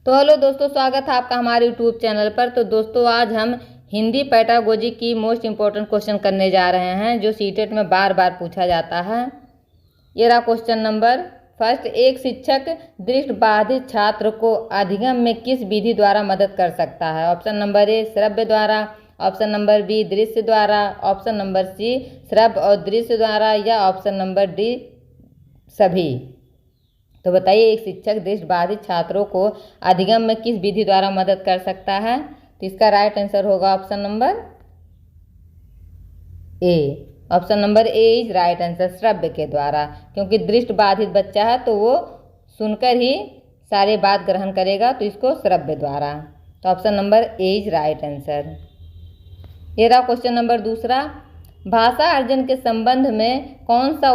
तो हेलो दोस्तों, स्वागत है आपका हमारे यूट्यूब चैनल पर। तो दोस्तों, आज हम हिंदी पैडागोजी की मोस्ट इम्पोर्टेंट क्वेश्चन करने जा रहे हैं जो सीटेट में बार बार पूछा जाता है। ये रहा क्वेश्चन नंबर फर्स्ट। एक शिक्षक दृष्टिबाधित छात्र को अधिगम में किस विधि द्वारा मदद कर सकता है? ऑप्शन नंबर ए श्रव्य द्वारा, ऑप्शन नंबर बी दृश्य द्वारा, ऑप्शन नंबर सी श्रव्य और दृश्य द्वारा, या ऑप्शन नंबर डी सभी। तो बताइए, एक शिक्षक दृष्टिबाधित छात्रों को अधिगम में किस विधि द्वारा मदद कर सकता है? तो इसका राइट आंसर होगा option number A. Option number A is right answer, श्रव्य के द्वारा, क्योंकि दृष्टिबाधित बच्चा है तो वो सुनकर ही सारे बात ग्रहण करेगा, तो इसको श्रव्य द्वारा। तो option number A is right answer. ये रहा क्वेश्चन नंबर दूसरा। भाषा अर्जन के संबंध में कौन सा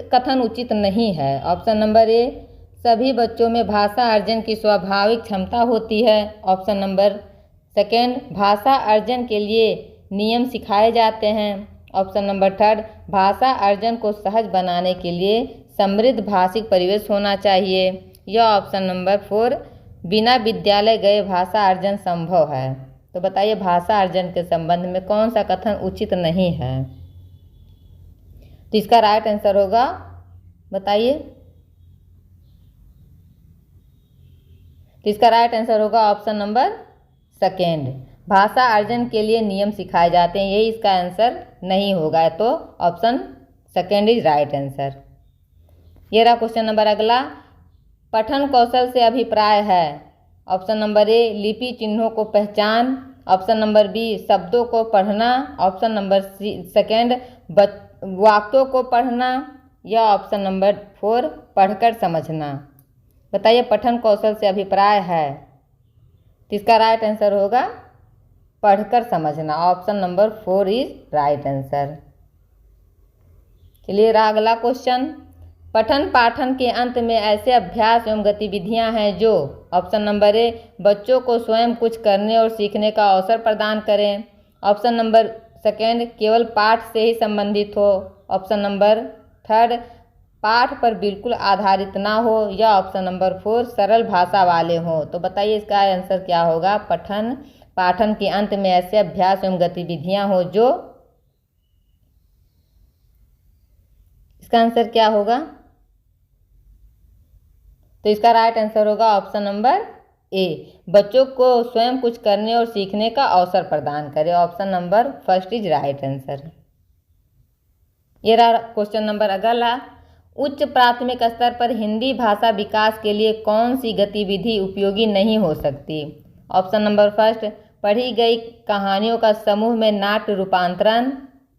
कथन उचित नहीं है? ऑप्शन नंबर ए सभी बच्चों में भाषा अर्जन की स्वाभाविक क्षमता होती है, ऑप्शन नंबर सेकेंड भाषा अर्जन के लिए नियम सिखाए जाते हैं, ऑप्शन नंबर थर्ड भाषा अर्जन को सहज बनाने के लिए समृद्ध भाषिक परिवेश होना चाहिए, या ऑप्शन नंबर फोर बिना विद्यालय गए भाषा अर्जन संभव है। तो बताइए, भाषा अर्जन के संबंध में कौन सा कथन उचित नहीं है? तो इसका राइट आंसर होगा, बताइए। तो इसका राइट आंसर होगा ऑप्शन नंबर सेकेंड, भाषा अर्जन के लिए नियम सिखाए जाते हैं, यही इसका आंसर नहीं होगा। तो option second is right answer. ये रहा क्वेश्चन नंबर अगला। पठन कौशल से अभिप्राय है? ऑप्शन नंबर ए लिपि चिन्हों को पहचान, ऑप्शन नंबर बी शब्दों को पढ़ना, ऑप्शन नंबर सी सेकेंड वाक्यों को पढ़ना, या ऑप्शन नंबर फोर पढ़कर समझना। बताइए, पठन कौशल से अभिप्राय है, तो इसका राइट आंसर होगा पढ़कर समझना, option number four is right answer. चलिए रहा अगला क्वेश्चन। पठन पाठन के अंत में ऐसे अभ्यास एवं गतिविधियां हैं जो, ऑप्शन नंबर ए बच्चों को स्वयं कुछ करने और सीखने का अवसर प्रदान करें, ऑप्शन नंबर सेकेंड केवल पाठ से ही संबंधित हो, ऑप्शन नंबर थर्ड पाठ पर बिल्कुल आधारित ना हो, या ऑप्शन नंबर फोर सरल भाषा वाले हों। तो बताइए, इसका आंसर क्या होगा? पठन पाठन के अंत में ऐसे अभ्यास एवं गतिविधियां हो जो, इसका आंसर क्या होगा? तो इसका राइट आंसर होगा ऑप्शन नंबर ए बच्चों को स्वयं कुछ करने और सीखने का अवसर प्रदान करे, option number first is right answer. ये रहा क्वेश्चन नंबर अगला। उच्च प्राथमिक स्तर पर हिंदी भाषा विकास के लिए कौन सी गतिविधि उपयोगी नहीं हो सकती? ऑप्शन नंबर फर्स्ट पढ़ी गई कहानियों का समूह में नाट्य रूपांतरण,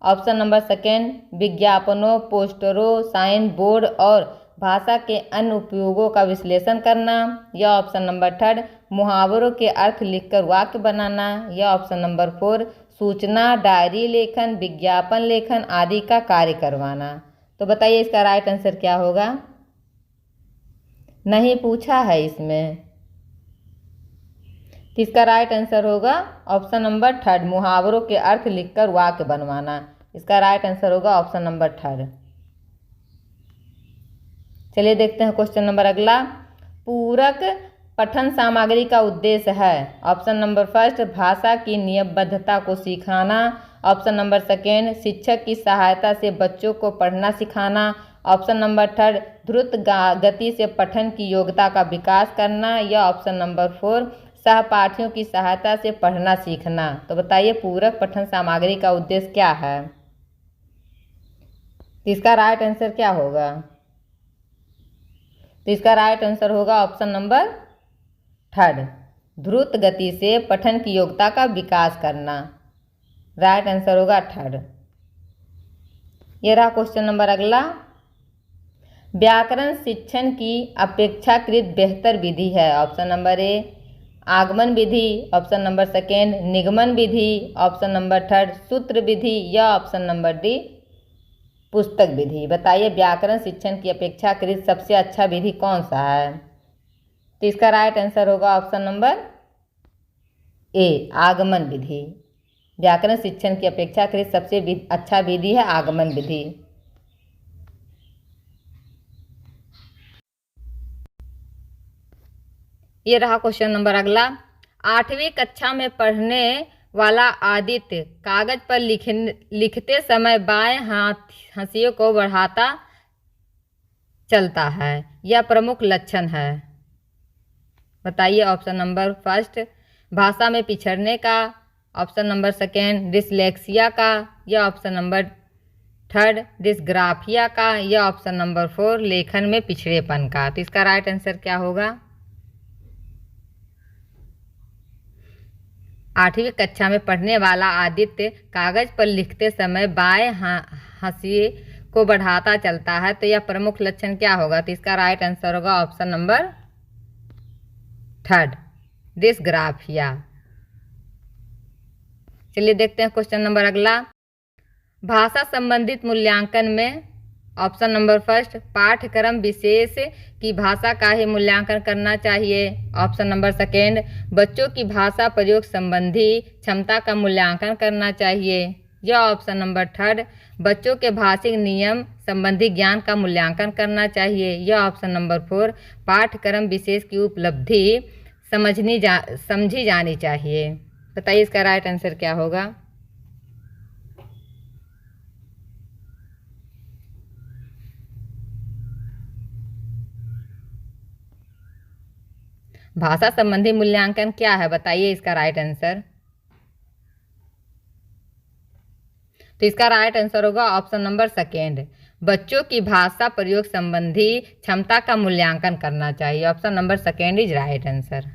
ऑप्शन नंबर सेकेंड विज्ञापनों, पोस्टरों, साइन बोर्ड और भाषा के अन्य उपयोगों का विश्लेषण करना, या ऑप्शन नंबर थर्ड मुहावरों के अर्थ लिखकर वाक्य बनाना, या ऑप्शन नंबर फोर सूचना डायरी लेखन, विज्ञापन लेखन आदि का कार्य करवाना। तो बताइए, इसका राइट आंसर क्या होगा? नहीं पूछा है इसमें, तो इसका राइट आंसर होगा ऑप्शन नंबर थर्ड मुहावरों के अर्थ लिखकर वाक्य बनवाना। इसका राइट आंसर होगा ऑप्शन नंबर थर्ड। चलिए देखते हैं क्वेश्चन नंबर अगला। पूरक पठन सामग्री का उद्देश्य है? ऑप्शन नंबर फर्स्ट भाषा की नियमबद्धता को सिखाना, ऑप्शन नंबर सेकेंड शिक्षक की सहायता से बच्चों को पढ़ना सिखाना, ऑप्शन नंबर थर्ड द्रुत गति से पठन की योग्यता का विकास करना, या ऑप्शन नंबर फोर सहपाठियों की सहायता से पढ़ना सीखना। तो बताइए, पूरक पठन सामग्री का उद्देश्य क्या है? तो इसका राइट आंसर क्या होगा? तो इसका राइट आंसर होगा ऑप्शन नंबर थर्ड द्रुत गति से पठन की योग्यता का विकास करना। राइट आंसर होगा थर्ड। ये रहा क्वेश्चन नंबर अगला। व्याकरण शिक्षण की अपेक्षाकृत बेहतर विधि है? ऑप्शन नंबर ए आगमन विधि, ऑप्शन नंबर सेकेंड निगमन विधि, ऑप्शन नंबर थर्ड सूत्र विधि, या ऑप्शन नंबर डी पुस्तक विधि। बताइए, व्याकरण शिक्षण की अपेक्षाकृत सबसे अच्छा विधि कौन सा है? तो इसका राइट आंसर होगा ऑप्शन नंबर ए आगमन विधि। व्याकरण शिक्षण की अपेक्षाकृत सबसे अच्छा विधि है आगमन विधि। ये रहा क्वेश्चन नंबर अगला। 8वीं कक्षा में पढ़ने वाला आदित्य कागज पर लिखते समय बाएं हाथ हंसियों को बढ़ाता चलता है, यह प्रमुख लक्षण है। बताइए। ऑप्शन नंबर फर्स्ट भाषा में पिछड़ने का, ऑप्शन नंबर सेकेंड डिसलेक्सिया का, या ऑप्शन नंबर थर्ड डिस्ग्राफिया का, या ऑप्शन नंबर 4 लेखन में पिछड़ेपन का। तो इसका राइट आंसर क्या होगा? 8वीं कक्षा में पढ़ने वाला आदित्य कागज पर लिखते समय बाएं हंसिए को बढ़ाता चलता है, तो यह प्रमुख लक्षण क्या होगा? तो इसका राइट आंसर होगा ऑप्शन नंबर थर्ड डिस्ग्राफिया। चलिए देखते हैं क्वेश्चन नंबर अगला। भाषा संबंधित मूल्यांकन में ऑप्शन नंबर फर्स्ट पाठ्यक्रम विशेष की भाषा का ही मूल्यांकन करना चाहिए, ऑप्शन नंबर सेकेंड बच्चों की भाषा प्रयोग संबंधी क्षमता का मूल्यांकन करना चाहिए, या ऑप्शन नंबर थर्ड बच्चों के भाषिक नियम संबंधी ज्ञान का मूल्यांकन करना चाहिए, या ऑप्शन नंबर 4 पाठ्यक्रम विशेष की उपलब्धि समझी जानी चाहिए। बताइए इसका राइट आंसर क्या होगा? भाषा संबंधी मूल्यांकन क्या है? बताइए इसका राइट आंसर। तो इसका राइट आंसर होगा ऑप्शन नंबर सेकेंड बच्चों की भाषा प्रयोग संबंधी क्षमता का मूल्यांकन करना चाहिए। Option number second is right answer.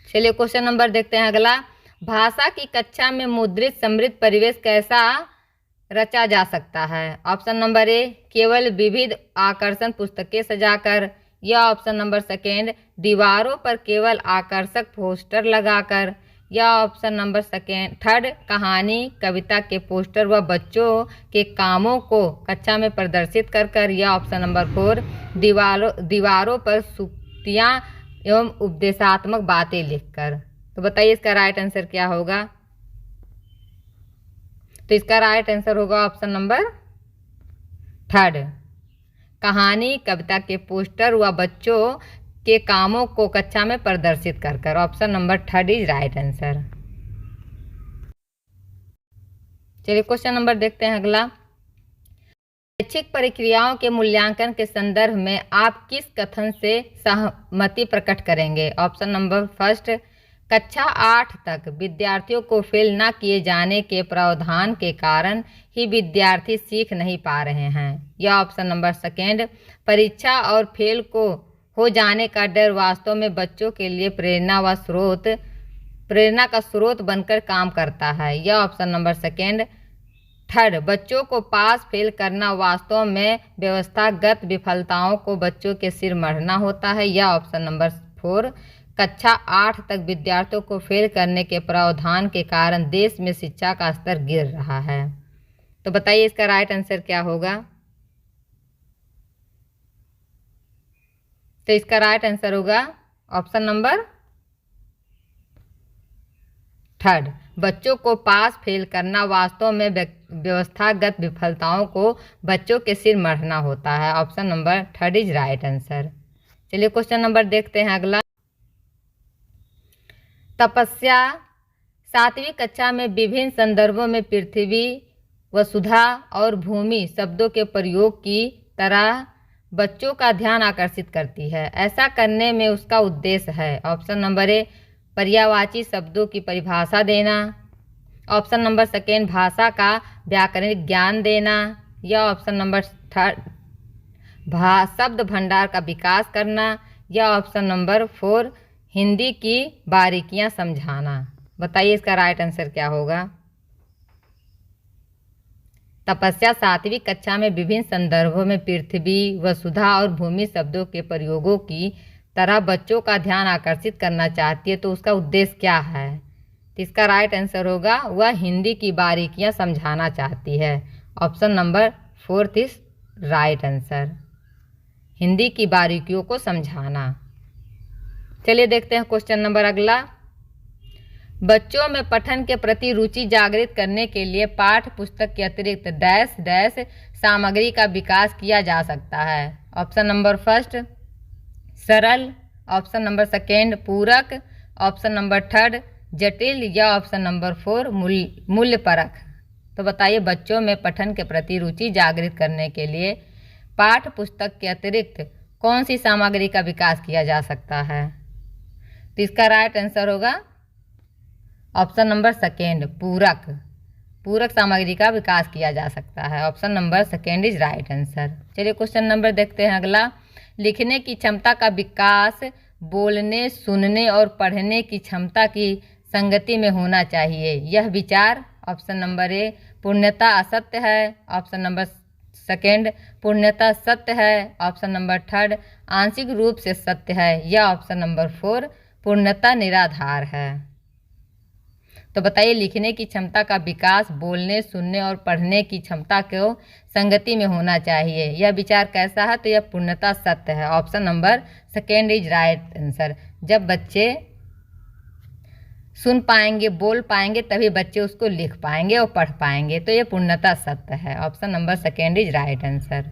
चलिए क्वेश्चन नंबर देखते हैं अगला। भाषा की कक्षा में मुद्रित समृद्ध परिवेश कैसा रचा जा सकता है? ऑप्शन नंबर ए केवल विविध आकर्षण पुस्तकें सजाकर, या ऑप्शन नंबर सेकेंड दीवारों पर केवल आकर्षक पोस्टर लगाकर, या ऑप्शन नंबर थर्ड कहानी कविता के पोस्टर व बच्चों के कामों को कक्षा में प्रदर्शित कर, या ऑप्शन नंबर 4 दीवारों पर सूक्तियाँ एवं उपदेशात्मक बातें लिखकर। तो बताइए इसका राइट आंसर क्या होगा? तो इसका राइट आंसर होगा ऑप्शन नंबर थर्ड कहानी कविता के पोस्टर व बच्चों के कामों को कक्षा में प्रदर्शित कर। Option number third is right answer. चलिए क्वेश्चन नंबर देखते हैं अगला। शैक्षिक प्रक्रियाओं के मूल्यांकन के संदर्भ में आप किस कथन से सहमति प्रकट करेंगे? ऑप्शन नंबर फर्स्ट कक्षा 8 तक विद्यार्थियों को फेल न किए जाने के प्रावधान के कारण ही विद्यार्थी सीख नहीं पा रहे हैं, या ऑप्शन नंबर सेकेंड परीक्षा और फेल को हो जाने का डर वास्तव में बच्चों के लिए प्रेरणा का स्रोत बनकर काम करता है, या ऑप्शन नंबर सेकेंड थर्ड बच्चों को पास फेल करना वास्तव में व्यवस्थागत विफलताओं को बच्चों के सिर मढ़ना होता है, या ऑप्शन नंबर 4 कक्षा 8 तक विद्यार्थियों को फेल करने के प्रावधान के कारण देश में शिक्षा का स्तर गिर रहा है। तो बताइए इसका राइट आंसर क्या होगा? तो इसका राइट आंसर होगा ऑप्शन नंबर थर्ड बच्चों को पास फेल करना वास्तव में व्यवस्थागत विफलताओं को बच्चों के सिर मढ़ना होता है। Option number third is right answer. चलिए क्वेश्चन नंबर देखते हैं अगला। तपस्या 7वीं कक्षा में विभिन्न संदर्भों में पृथ्वी वसुधा और भूमि शब्दों के प्रयोग की तरह बच्चों का ध्यान आकर्षित करती है। ऐसा करने में उसका उद्देश्य है ऑप्शन नंबर ए पर्यायवाची शब्दों की परिभाषा देना, ऑप्शन नंबर सेकेंड भाषा का व्याकरणिक ज्ञान देना, या ऑप्शन नंबर थर्ड शब्द भंडार का विकास करना, या ऑप्शन नंबर 4 हिंदी की बारीकियां समझाना। बताइए इसका राइट आंसर क्या होगा? तपस्या 7वीं कक्षा में विभिन्न संदर्भों में पृथ्वी वसुधा और भूमि शब्दों के प्रयोगों की तरह बच्चों का ध्यान आकर्षित करना चाहती है, तो उसका उद्देश्य क्या है? तो इसका राइट आंसर होगा वह हिंदी की बारीकियां समझाना चाहती है। Option number 4 is right answer, Hindi की बारीकियों को समझाना। चलिए देखते हैं क्वेश्चन नंबर अगला। बच्चों में पठन के प्रति रुचि जागृत करने के लिए पाठ्य पुस्तक के अतिरिक्त डैश डैश सामग्री का विकास किया जा सकता है। ऑप्शन नंबर फर्स्ट सरल, ऑप्शन नंबर सेकेंड पूरक, ऑप्शन नंबर थर्ड जटिल या ऑप्शन नंबर फोर मूल्य परक। तो बताइए बच्चों में पठन के प्रति रुचि जागृत करने के लिए पाठ्य पुस्तक के अतिरिक्त कौन सी सामग्री का विकास किया जा सकता है? तो इसका राइट आंसर होगा ऑप्शन नंबर सेकेंड पूरक। पूरक सामग्री का विकास किया जा सकता है। Option number second is right answer. चलिए क्वेश्चन नंबर देखते हैं अगला। लिखने की क्षमता का विकास बोलने, सुनने और पढ़ने की क्षमता की संगति में होना चाहिए। यह विचार ऑप्शन नंबर ए पूर्णतः असत्य है, ऑप्शन नंबर सेकेंड पूर्णतः सत्य है, ऑप्शन नंबर थर्ड आंशिक रूप से सत्य है या ऑप्शन नंबर फोर पूर्णतः निराधार है। तो बताइए लिखने की क्षमता का विकास बोलने, सुनने और पढ़ने की क्षमता को संगति में होना चाहिए। यह विचार कैसा है? तो यह पूर्णतः सत्य है। Option number second is right answer. जब बच्चे सुन पाएंगे, बोल पाएंगे, तभी बच्चे उसको लिख पाएंगे और पढ़ पाएंगे। तो यह पूर्णतः सत्य है। Option number second is right answer.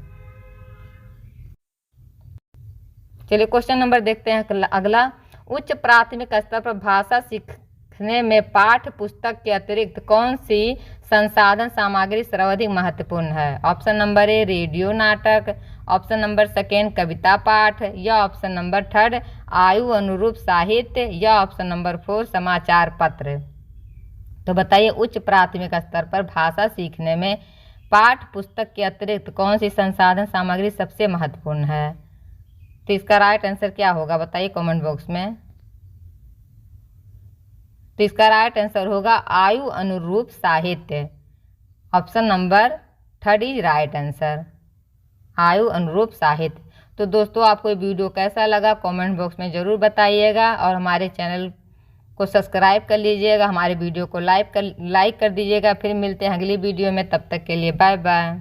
चलिए क्वेश्चन नंबर देखते हैं अगला। उच्च प्राथमिक स्तर पर भाषा सीखने में पाठ्य पुस्तक के अतिरिक्त कौन सी संसाधन सामग्री सर्वाधिक महत्वपूर्ण है? ऑप्शन नंबर ए रेडियो नाटक, ऑप्शन नंबर सेकेंड कविता पाठ या ऑप्शन नंबर थर्ड आयु अनुरूप साहित्य या ऑप्शन नंबर फोर समाचार पत्र। तो बताइए उच्च प्राथमिक स्तर पर भाषा सीखने में पाठ्य पुस्तक के अतिरिक्त कौन सी संसाधन सामग्री सबसे महत्वपूर्ण है? तो इसका राइट आंसर क्या होगा बताइए कमेंट बॉक्स में। तो इसका राइट आंसर होगा आयु अनुरूप साहित्य। Option number third is right answer, आयु अनुरूप साहित्य। तो दोस्तों आपको ये वीडियो कैसा लगा कमेंट बॉक्स में ज़रूर बताइएगा और हमारे चैनल को सब्सक्राइब कर लीजिएगा, हमारे वीडियो को लाइक कर दीजिएगा। फिर मिलते हैं अगली वीडियो में, तब तक के लिए बाय बाय।